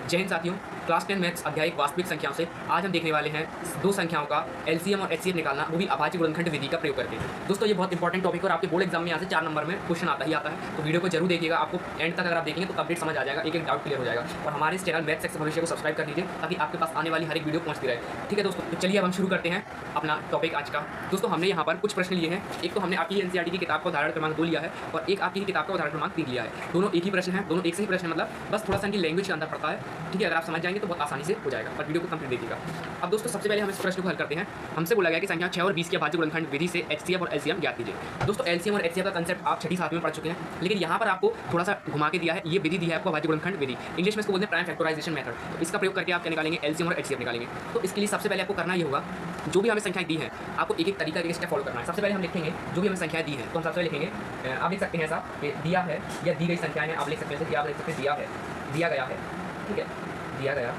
जय हिंद साथियों, class 10 maths अध्याय वास्तविक संख्याओं से आज हम देखने वाले हैं दो संख्याओं का एलसीएम और एचसीएफ निकालना, वो भी अभाज्य गुणनखंड विधि का प्रयोग करके। दोस्तों ये बहुत इंपॉर्टेंट टॉपिक और आपके बोर्ड एग्जाम में यहाँ से 4 नंबर में क्वेश्चन आता ही आता है, तो वीडियो को जरूर देखिएगा। आपको एंड तक अगर आप देखेंगे तो कंप्लीट समझ आ जाएगा, एक एक डाउट क्लियर हो जाएगा। और हमारे इस चैनल मैथ्स सेक्स भविष्य को सब्सक्राइब कर लीजिए ताकि आपके पास आने वाली हर एक वीडियो पहुँचती रहे। ठीक है दोस्तों, तो चलिए अब हम शुरू करते हैं अपना टॉपिक आज का। दोस्तों हमने यहाँ पर कुछ प्रश्न लिए हैं। एक तो हमने आपकी एनसीईआरटी की किताब का उदाहरण क्रमांक 2 लिया है और एक आपकी किताब का उदाहरण क्रमांक 3 लिया है। दोनों एक ही प्रश्न है, दोनों एक से ही प्रश्न, मतलब बस थोड़ा सा इनकी लैंग्वेज का अंतर पड़ता है। ठीक है, अगर आप समझ जाएंगे तो बहुत आसानी से हो जाएगा, पर वीडियो को कंप्लीट देखिएगा। अब दोस्तों सबसे पहले हम इस प्रश्न को हल करते हैं। हमसे बोला गया कि संख्या 6 और 20 के अभाज्य गुणनखंड विधि से एचसीएफ और एलसीएम ज्ञात कीजिए। दोस्तों एलसीएम और एचसीएफ का कंसेप्ट आप 6ठी 7वीं में पढ़ चुके हैं, लेकिन यहाँ पर आपको थोड़ा सा घुमा के दिया है। ये विधि दी है आपको अभाज्य गुणनखंड विधि, इंग्लिश में इसको बोलते हैं प्राइम फैक्टराइजेशन मेथड। तो इसका प्रयोग करके आप क्या निकालेंगे, एलसीएम और एचसीएफ निकालेंगे। तो इसके लिए सबसे पहले आपको करना ये होगा, जो भी हमें संख्याएं दी हैं आपको एक एक तरीका, एक स्टेप फॉलो करना है। सबसे पहले हम लिखेंगे जो भी हमें संख्याएं दी हैं, तो हम सबसे पहले लिखेंगे, आप लिख सकते हैं ऐसा कि दिया है या दी गई संख्याएं हैं। आप लिख सकते हैं आप लिख सकते हैं दिया है, दिया गया है। ठीक है, दिया गया।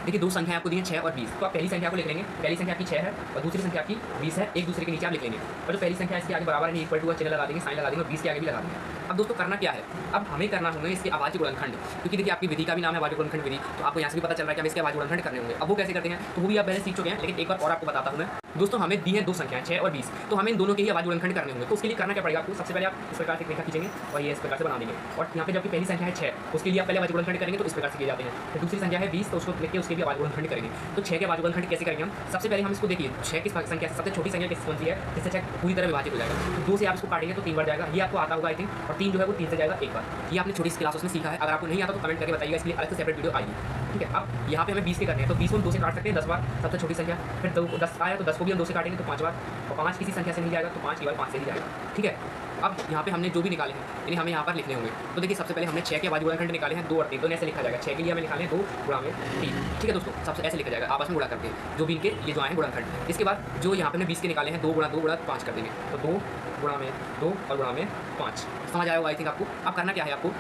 देखिए दो संख्याएं आपको दी हैं 6 और 20, तो आप पहली संख्या को लिख लेंगे। पहली संख्या आपकी 6 है और दूसरी संख्या आपकी 20 है। एक दूसरे के नीचे आप लिख लेंगे और जो पहली संख्या इसके आगे बराबर है, इक्वल टू चिन्ह लगा देंगे, साइन लगा देंगे और 20 के आगे भी लगा देंगे। अब दोस्तों करना क्या है, अब हमें करना होंगे इसके अभाज्य गुणनखंड, क्योंकि देखिए आपकी विधि का भी नाम है अभाज्य गुणनखंड विधि, तो आपको यहाँ से भी पता चल रहा है कि हम इसके अभाज्य गुणनखंड करने होंगे। अब वो कैसे करते हैं तो वो भी आप पहले सीख चुके हैं, लेकिन एक बार और आपको बताता हूँ मैं। दोस्तों हमें दी है दो संख्याएं 6 और 20, तो हमें इन दोनों के ही अभाज्य गुणनखंड करने होंगे। तो उसके लिए करना क्या पड़ेगा आपको, सबसे पहले आप इस प्रकार से रेखा खींचेंगे और ये इस प्रकार से बना देंगे। और यहाँ पे जबकि पहली संख्या है 6, उसके लिए आप पहले अभाज्य गुणनखंड करेंगे, तो इस प्रकार से किए जाते हैं। फिर दूसरी संख्या है 20, तो उसको लिख के उसके भी अभाज्य गुणनखंड करेंगे। तो 6 के अभाज्य गुणनखंड कैसे करेंगे हम, सबसे पहले हम इसको देखिए 6 की संख्या सबसे छोटी संख्या कौन सी है, जिससे 6 पूरी तरह विभाजित हो जाएगा। तो 2 से आप इसको काटेंगे तो 3 बार जाएगा, ये आपको आता होगा आई थिंक, और 3 जो है वो 3 से जाएगा एक बार। ये आपने छोटी सी क्लास में सीखा है, अगर आपको नहीं आता तो कमेंट करके बताइएगा, इसलिए अलग से सेपरेट वीडियो आएगी। ठीक है, अब यहाँ पे हमें 20 के करने हैं, तो 20 को हम 2 से काट सकते हैं 10 बार, सबसे छोटी संख्या। फिर 10 आया तो 10 को भी हम 2 से काटेंगे तो 5 बार, और 5 किसी संख्या से नहीं जाएगा तो 5 केवल 5 से ही जाएगा। ठीक है, अब यहाँ पे हमने जो भी निकाले हैं यानी हमें यहाँ पर लिखने होंगे। तो देखिए सबसे पहले हमने 6 के अभाज्य गुणनखंड निकाले हैं 2 और 3, तो ऐसे लिखा जाएगा। 6 के लिए हमें निकाले 2 गुणा में 3। ठीक है दोस्तों, सबसे ऐसे लिखा जाएगा, आपस में गुणा करके जो भी इनके ये जो आए हैं गुणनखंड। इसके बाद जो यहाँ पे हमने 20 के निकाले हैं 2 गुणा 5 कर देंगे, तो 2 गुणा में 2 और गुणा में 5। समझ आया होगा आई थिंक आपको। अब करना क्या है आपको,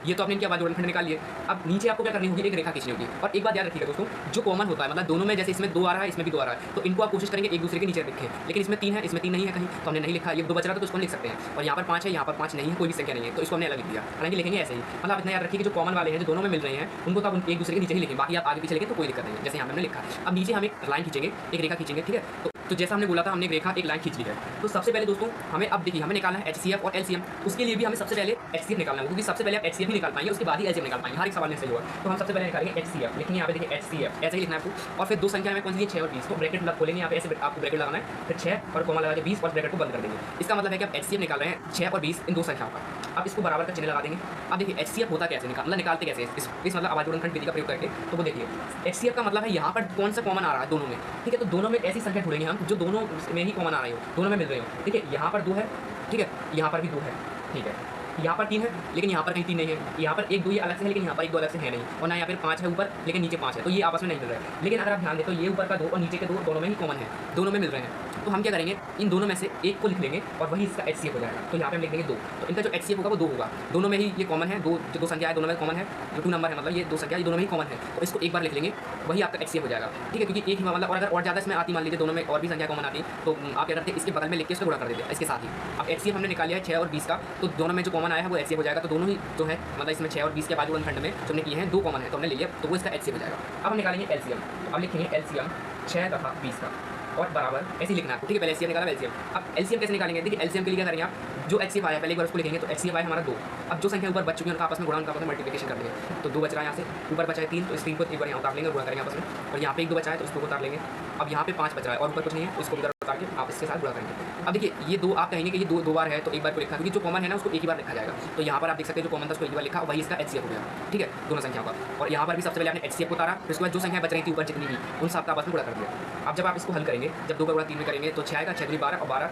ये तो आपने इनके अभाज्य गुणनखंड निकाल लिए। अब नीचे आपको क्या करनी होगी, एक रेखा खींचनी होगी। और एक बात याद रखिएगा दोस्तों, जो कॉमन होता है मतलब दोनों में, जैसे इसमें 2 आ रहा है इसमें भी 2 आ रहा है, तो इनको आप कोशिश करेंगे एक दूसरे के नीचे रखें। लेकिन इसमें 3 है, इसमें 3 नहीं है कहीं, तो हमने नहीं लिखा। ये 2 बच रहा था तो उसको लिख सकते हैं। और यहाँ पर 5 है, यहाँ पर 5 नहीं है, कोई भी संख्या नहीं है, तो इसको हमने अलग लिख दिया। हालांकि लिखेंगे ऐसे ही, मतलब आप इतना याद रखिए कि जो कॉमन वाले हैं जो दोनों में मिल रहे हैं उनको तो आप एक दूसरे के नीचे ही लिखें, बाकी आप आगे पीछे लिखें तो कोई दिक्कत नहीं है, जैसे यहाँ हमने लिखा। अब नीचे हम एक लाइन खींचेंगे, एक रेखा खींचेंगे। ठीक है, तो जैसा हमने बोला था हमने एक रेखा एक लाइन खींच ली है। तो सबसे पहले दोस्तों हमें अब देखिए हमें निकालना है एचसीएफ और एलसीएम। उसके लिए भी हमें सबसे पहले एचसीएफ निकालना है, क्योंकि सबसे पहले आप एचसीएफ ही निकाल पाएंगे, उसके बाद ही एलसीएम निकाल पाएंगे, हर एक सवाल में सही होगा। तो हम सबसे पहले निकालेंगे एचसीएफ, लेकिन यहाँ पे देखिए एचसीएफ ऐसे ही लिखना है आपको। और फिर दो संख्या में कौन सी है 6 और 20, तो ब्रैकेट खोलेंगे यहाँ पे, ऐसे आपको ब्रैकेट लगाना है, फिर 6 और कॉमा लगा के 20 और ब्रैकेट को बंद कर देंगे। इसका मतलब है कि आप एचसीएफ निकाल रहे हैं 6 और 20 इन दो संख्याओं का। अब इसको बराबर का चिन्ह लगा देंगे। अब देखिए एचसीएफ होता कैसे, निकालते कैसे इस मतलब अभाज्य गुणनखंड विधि का प्रयोग करके। तो वो देखिए एचसीएफ का मतलब है यहाँ पर कौन सा कॉमन आ रहा है दोनों में। ठीक है, तो दोनों में ऐसी संख्या ढूंढेंगे हम जो दोनों में ही कॉमन आ रही हो, दोनों में मिल रही हो। ठीक है, यहाँ पर 2 है, ठीक है, यहाँ पर भी 2 है। ठीक है, यहाँ पर 3 है लेकिन यहाँ पर कहीं 3 नहीं है, यहाँ पर 1 2 ये अलग से है लेकिन यहाँ पर 1 2 अलग से है नहीं, और ना यहाँ पर 5 है ऊपर लेकिन नीचे 5 है, तो ये आपस में नहीं मिल रहा है। लेकिन अगर आप ध्यान दें तो ये ऊपर का 2 और नीचे के 2 दोनों में ही कॉमन है, दोनों में मिल रहे हैं। तो हम क्या करेंगे, इन दोनों में से एक को लिख लेंगे और वही इसका एचसीएफ हो जाएगा। तो यहाँ पे हम लिख देंगे 2, तो इनका जो एचसीएफ होगा वो 2 होगा। दोनों में ही ये कॉमन है, दो संख्या है दोनों में कॉमन है, जो 2 नंबर है मतलब ये 2 संख्या दोनों में ही कॉमन है, तो इसको एक बार लिख लेंगे, वही आपका एचसीएफ हो जाएगा। ठीक है, क्योंकि एक ही मतलब, और अगर और ज़्यादा इसमें आती मान लीजिए दोनों में और भी संख्या कॉमन आती तो आप क्या करते हैं इसके बगल में लिख के इसको गुणा कर देते हैं इसके साथ ही। अब एचसीएफ हमने निकाल लिया है 6 और 20 का, तो दोनों में जो कॉमन आया है वो एचसीएफ हो जाएगा। तो दोनों ही जो है मतलब इसमें 6 और 20 के अभाज्य गुणनखंड में जो हमने किए हैं 2 कॉमन है, तो हमने ले लिया, तो वो इसका एचसीएफ हो जाएगा। अब हम निकालेंगे एलसीएम। अब लिखेंगे एलसीएम 6 तथा 20 का और बराबर ऐसे ही लिखना है। ठीक है, पहले एचसीएफ निकाला एलसीएम। अब एलसीएम कैसे निकालेंगे, देखिए एलसीएम के लिए क्या करेंगे आप, जो एचसीएफ आया पहले एक बार उसको लिखेंगे, तो एचसीएफ आया हमारा 2। अब जो संख्या ऊपर बच चुकी है उनका आपस में गुणा, उनका आपस में मल्टीप्लिकेशन कर देंगे। तो 2 बच रहा है यहाँ से, ऊपर बचा है 3, तो इस 3 को एक बार यहाँ उतार लेंगे, गुणा करेंगे आपस में। और यहाँ पे 1 2 बचा है तो इसको उतार लेंगे। अब यहाँ पे 5 बच रहा है और ऊपर कुछ नहीं है, उसको उधर उतार के आप इसके साथ गुणा करेंगे। अब देखिए ये 2 आप कहेंगे कि ये 2 बार है तो एक बार को लिखा, क्योंकि जो कॉमन है ना उसको एक ही बार लिखा जाएगा। तो यहाँ पर आप देख सकते हैं जो कॉमन था उसको एक बार लिखा, वही इसका एचसीएफ हो गया। ठीक है, दोनों संख्याओं का। और यहाँ पर भी सबसे पहले आपने एचसीएफ को उतारा, फिर उसके बाद जो संख्या बच रही थी ऊपर जितनी भी उन सबका आपस में गुणा कर दिया। अब जब आप इसको हल करेंगे, जब 2 का गुणा 3 में करेंगे तो 6 आएगा, 6 2 12 और 12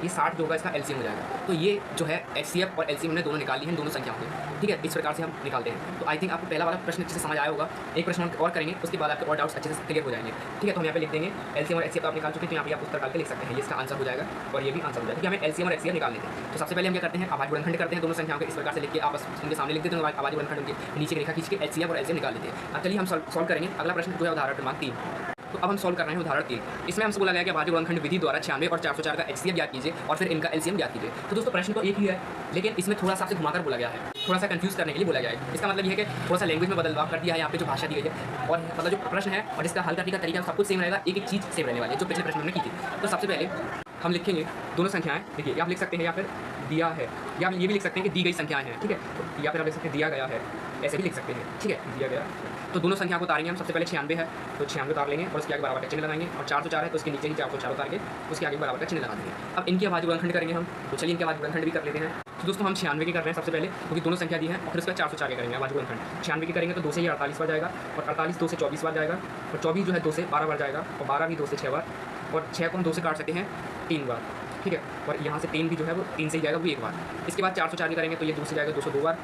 ये 60 जो होगा इसका एलसीएम हो जाएगा। तो ये जो है एचसीएफ और एलसीएम हमने दोनों निकाल ली हैं दोनों संख्याओं के। ठीक है, इस प्रकार से हम निकालते हैं। तो आई थिंक आपको पहला वाला प्रश्न अच्छे से समझ आया होगा। एक प्रश्न और करेंगे, उसके बाद आपके और डाउट्स अच्छे से क्लियर हो जाएंगे। ठीक है, तो हम यहाँ पे लिख देंगे एलसीएम और एचसीएफ आप निकाल चुके हैं, तो यहाँ पे आप उत्तर डाल के लिख सकते हैं, ये इसका आंसर हो जाएगा और ये भी आंसर हो जाएगा। हमें एलसीएम और एचसीएफ निकालने थे। तो सबसे पहले हम क्या करते हैं, अभाज्य गुणनखंड करते हैं दोनों संख्याओं के, इस प्रकार से लिख के आपस उनके सामने लिख देते हैं, अभाज्य गुणनखंड उनके नीचे रेखा खींच के एचसीएफ और एलसीएम निकाल लेते हैं। अब चलिए हम सॉल्व करेंगे। अगला प्रश्न जो है उदाहरण क्रमांक 3। तो अब हम सॉल्व कर रहे हैं उदाहरण 3। इसमें हमसे बोला गया कि अभाज्य गुणनखंड विधि द्वारा 96 और 404 का HCF ज्ञात कीजिए और फिर इनका LCM ज्ञात कीजिए। तो दोस्तों प्रश्न तो एक ही है, लेकिन इसमें थोड़ा सा आपसे घुमाकर बोला गया है, थोड़ा सा कंफ्यूज करने के लिए बोला गया है। इसका मतलब ये है कि थोड़ा सा लैंग्वेज में बदलाव कर दिया है यहाँ पे जो भाषा दी गई है, और मतलब जो प्रश्न है और इसका हल करने का तरीका सब कुछ सेम रहेगा, एक एक चीज़ सेम रहने वाली है जो पिछले प्रश्न में की थी। तो सबसे पहले हम लिखेंगे दोनों संख्याएं, देखिए आप लिख सकते हैं या फिर दिया है, या आप ये भी लिख सकते हैं कि दी गई संख्याएं हैं, ठीक है, तो या फिर आप लिख सकते हैं दिया गया है, ऐसे भी लिख सकते हैं, ठीक है, दिया गया। तो दोनों संख्या को उतारेंगे हम। सबसे पहले 96 है तो 96 उतार लेंगे और उसके आगे बराबर का चिन्ह लगाएंगे, और 404 है तो उसके नीचे ही 404 उतार के उसके आगे बराबर का चिन्ह लगा देंगे। अब इनके अभाज्य गुणनखंड करेंगे हम, तो चलिए इनके अभाज्य गुणनखंड भी कर लेते हैं। तो दोस्तों हम 96 की कर रहे हैं सबसे पहले, क्योंकि दोनों संख्या दी है, और फिर उसके बाद 404 के करेंगे अभाज्य गुणनखंड। 96 की करेंगे तो 2 से ये 48 बार जाएगा, और 48 2 से 24 बार जाएगा, और 24 जो है 2 से 12 बार जाएगा, और 12 भी 2 से 6 बार, और 6 को हम 2 से काट सकते हैं 3 बार, ठीक है, और यहाँ से 3 भी जो है वो 3 से ही जाएगा, वो 1 बार। इसके बाद 404 की करेंगे तो ये 2 से जाएगा 202 बार,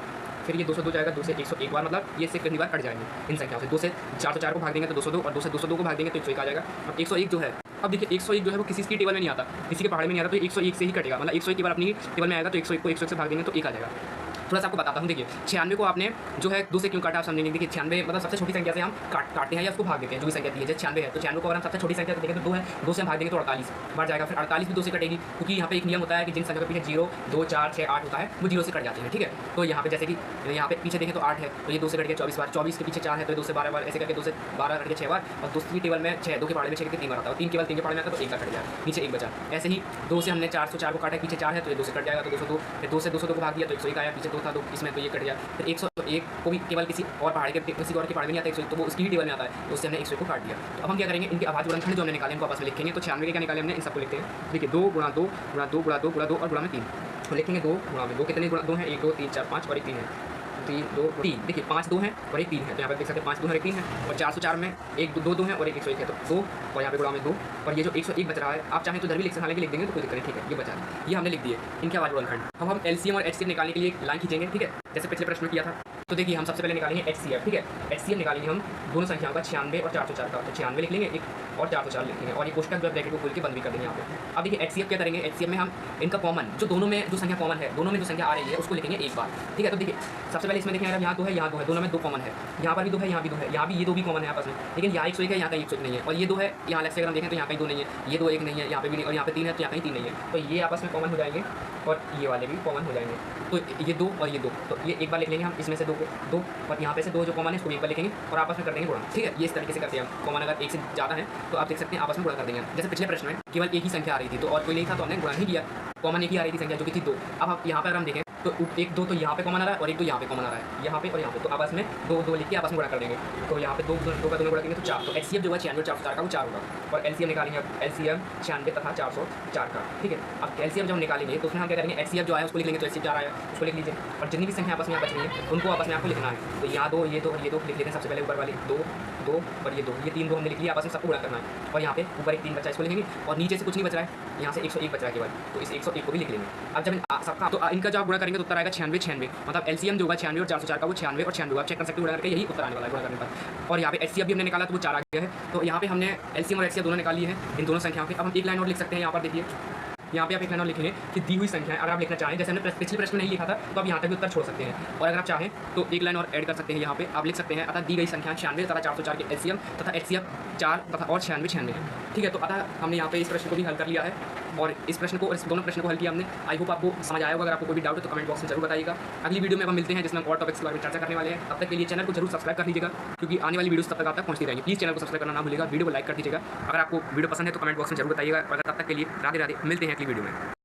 फिर ये 202 जाएगा 2 से 101 बार, मतलब ये से कितनी बार कट जाएंगे इन संख्याओं से। 2 से 404 को भाग देंगे तो 202, और 2 से 202 को भाग देंगे तो 101 आ जाएगा। और 101 जो है, अब देखिए 101 जो है वो किसी की टेबल में नहीं आता, किसी के पहाड़ में नहीं आता, तो 101 से ही कटेगा, मतलब 101 की बार अपनी टेबल में आएगा तो 101 को 101 से भाग देंगे तो 1 आ जाएगा। थोड़ा सा आपको बताता हूँ, देखिए 96 को आपने जो है 2 से क्यों काटा आप समझेंगे। देखिए 96 मतलब सबसे छोटी संख्या से हम काटते हैं या उसको भाग देते हैं, जो भी संख्या दी है। जैसे 96 है तो 96 को अगर हम सबसे छोटी संख्या से देखें तो 2 है, 2 से हम भाग देंगे तो 48 बार जाएगा, फिर 48 भी 2 से कटेगी, क्योंकि यहाँ पे एक नियम होता है कि जिन संख्या के पीछे 0 2 4 6 8 होता है वो 0 से कट जाते हैं, ठीक है। तो यहाँ पे जैसे कि यहाँ पे पीछे देखें तो 8 है तो ये 2 से कट गया 24 बार, 24 के पीछे 4 है तो 2 से 12 बार, ऐसे करके 2 से 12 कट गया 6 बार, और दूसरी टेबल में 6 2 के पहाड़े में 6 के 3 बार आता है, 3 केवल 3 के पहाड़े में आता है तो 1 का कट गया, नीचे 1 बचा। ऐसे ही 2 से हमने 404 को काटा, पीछे 4 है तो ये 2 से कट जाएगा तो 202, फिर 2 से 202 को भाग दिया तो 101 आया, पीछे 2 था 2 इसमें तो ये कट गया, फिर 101 को भी केवल किसी और पहाड़ के किसी और के पहाड़ में नहीं आता 101, तो वो उसकी ही टेबल में आता है, तो उससे हमने 101 को काट दिया। तो अब हम क्या करेंगे, इनके अभाज्य गुणनखंड जो हमने निकाले इनको आपस में लिखेंगे। तो 96 के क्या निकाले हमने, इन सबको लिखते हैं। देखिए 2 गुणा 2 गुणा 2 गुणा 2 गुणा 2 और गुणा में 3, तो लिखेंगे 2 गुणा में 2, कितने गुणा 2 हैं, 1 2 3 4 5 और एक 3 है, 3 2 3, देखिए 5 2 हैं और एक 3 है, तो यहाँ पर देख सकते हैं 5 2 है और एक 3 है, और 404 में 1 2 2 है और एक 101 है तो 2, और यहाँ पे गुणा में 2, और ये जो 101 बच रहा है आप चाहें तो इधर भी लिख सकते हैं, हालांकि लिख देंगे तो कोई दिक्कत नहीं, ठीक है, ये बचा है, ये हमने लिख दिए इनके अभाज्य गुणनखंड। अब हम LCM और HCF निकालने के लिए एक लाइन खींचेंगे, ठीक है, जैसे पिछले प्रश्न में किया था। तो देखिए हम सबसे पहले निकालेंगे HCF, ठीक है, HCF निकालेंगे हम दोनों संख्याओं का 96 और 404 का, तो 96 लिख लेंगे एक और 404 लिखेंगे, और ये कोष्टक जो ब्रैकेट को खोल के बंद भी कर देंगे यहाँ पे। अब देखिए HCF क्या करेंगे, HCF में हम इनका कॉमन जो दोनों में जो संख्या कॉमन है, दोनों में जो संख्या आ रही है उसको लिखेंगे एक बार, ठीक है। तो देखिए सबसे पहले इसमें देखें अगर यहाँ 2 है यहाँ 2 है, दोनों में 2 कॉमन है, यहाँ पर भी 2 है यहाँ भी 2 है, यहाँ भी ये 2 भी कॉमन है आपस में, लेकिन यहाँ 101 है यहाँ कहीं 101 नहीं है, और ये 2 है यहाँ अलग से अगर हम देखें तो यहाँ कहीं 2 नहीं है, ये 2 1 नहीं है यहाँ पे भी नहीं, और यहाँ पे 3 है तो यहाँ कहीं 3 नहीं है, तो ये आपस में कॉमन हो जाएंगे और ये वाले भी कॉमन हो जाएंगे। तो ये 2 और ये 2, तो ये एक बार लिख लेंगे हम, इसमें से 2 को 2 और यहाँ पे से 2 जो कॉमन है इसको एक बार लिखेंगे और आपस में कर देंगे गुणा, ठीक है। ये इस तरीके से करते हैं हम, कॉमन अगर एक से ज़्यादा है तो आप देख सकते हैं आपस में गुणा कर देंगे। जैसे पिछले प्रश्न में केवल एक ही संख्या आ रही थी तो और कोई नहीं था तो हमने गुणा नहीं किया, कॉमन एक ही आ रही थी संख्या जो कि थी 2। अब आप यहाँ पर अगर हम देखें तो 1 2 तो यहाँ पे कॉमन आ रहा है और 1 2 यहाँ पे कॉमन आ रहा है, यहाँ पे और यहाँ पे, तो आपस में 2 2 लिख के आपस में गुणा कर देंगे, तो यहाँ पे 2 2 का 2 गुणा करेंगे तो 4, तो HCF जो है 96 और 404 का वो 4 होगा, और LCM निकालेंगे अब LCM 96 तथा 404 का, ठीक है। अब LCM जब हम निकालेंगे तो उसमें हम क्या करेंगे, HCF जो आया उसको लिख लेंगे, तो HCF 4 आया उसको लिख लीजिए, और जितनी भी संख्या आपस में यहाँ बच रही है उनको आपस में आपको लिखना है। तो यहाँ 2 ये 2 और ये 2 लिख लेते हैं, सबसे पहले ऊपर वाली 2 2 और ये 2 ये 3 2 हमने लिख लिया, आपस में सबको गुणा करना है, और यहाँ पे ऊपर एक 3 बचा इसको लिखेंगे, और नीचे से कुछ नहीं बच रहा है, यहाँ से 101 बच रहा है केवल, तो इस 101 को भी लिख लेंगे। अब जब सबका तो इनका जब गुणा करेंगे तो उत्तर आएगा 96 96, मतलब LCM जो होगा 96 और 404 का वो 96 और 96 आप चेक कर सकते हो गुणा करके, यही उत्तर आने वाला है गुणा करने पर। और यहाँ पे HCF भी हमने निकाला तो वो 4 आ गया है, तो यहाँ पे हमने LCM और HCF दोनों निकाल लिए हैं इन दोनों संख्याओं के। अब हम एक लाइन और लिख सकते हैं, यहाँ पर देखिए यहाँ पे आप एक लाइन और लिखेंगे कि दी हुई संख्या अगर आप लिखना चाहें, जैसे हमने पिछले प्रश्न में नहीं लिखा था तो आप यहाँ तक भी उत्तर छोड़ सकते हैं, और अगर आप चाहें तो एक लाइन और ऐड कर सकते हैं यहाँ पे आप लिख सकते हैं, अतः दी गई संख्या 96 तथा 404 के LCM तथा HCF 4 तथा और 96 96 है, ठीक है। तो अतः हमने यहाँ पे इस प्रश्न को भी हल कर लिया है, और इस प्रश्न को और इस दोनों प्रश्न को हल किया हमने। आई होप आपको समझ आया होगा, अगर आपको कोई भी डाउट है तो कमेंट बॉक्स में जरूर बताइएगा। अगली वीडियो में हम मिलते हैं जिसमें हम और टॉपिक्स के बारे में चर्चा करने वाले हैं। तब तक के लिए चैनल को जरूर सब्सक्राइब कर लीजिएगा, क्योंकि आने वाली वीडियोस तब तक आप तक पहुंचती रहेंगी। प्लीज़ चैनल को सब्सक्राइब करना ना भूलिएगा, वीडियो को लाइक कर दीजिएगा। अगर आपको वीडियो पसंद है तो कमेंट बॉक्स में जरूर बताइएगा। अगर तब तक के लिए राधे राधे, मिलते हैं अगली वीडियो में।